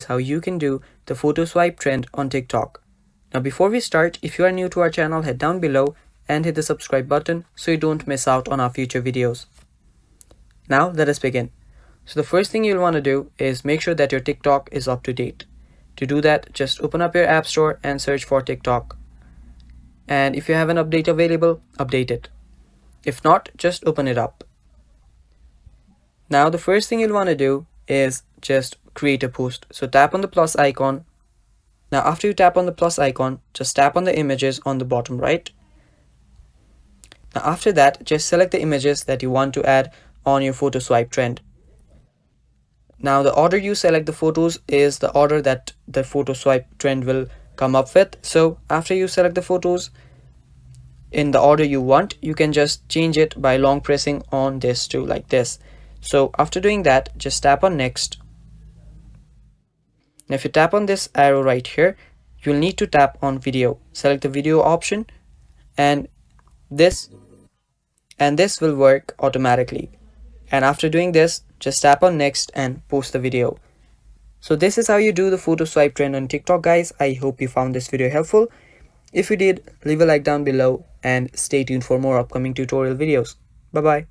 how you can do the photo swipe trend on TikTok. Now before we start, if you are new to our channel, head down below and hit the subscribe button so you don't miss out on our future videos. Now let us begin. So the first thing you'll want to do is make sure that your TikTok is up to date. To do that, just open up your app store and search for TikTok. And if you have an update available, update it. If not, just open it up. Now the first thing you'll want to do is just create a post. So tap on the plus icon. Now after you tap on the plus icon, just tap on the images on the bottom right. Now after that, just select the images that you want to add on your photo swipe trend. Now the order you select the photos is the order that the photo swipe trend will come up with. So after you select the photos in the order you want, you can just change it by long pressing on this too, like this. So after doing that, just tap on next. Now if you tap on this arrow right here, you'll need to tap on video. Select the video option and this will work automatically. And after doing this, just tap on next and post the video. So this is how you do the photo swipe trend on TikTok, guys. I hope you found this video helpful. If you did, leave a like down below and stay tuned for more upcoming tutorial videos. Bye bye.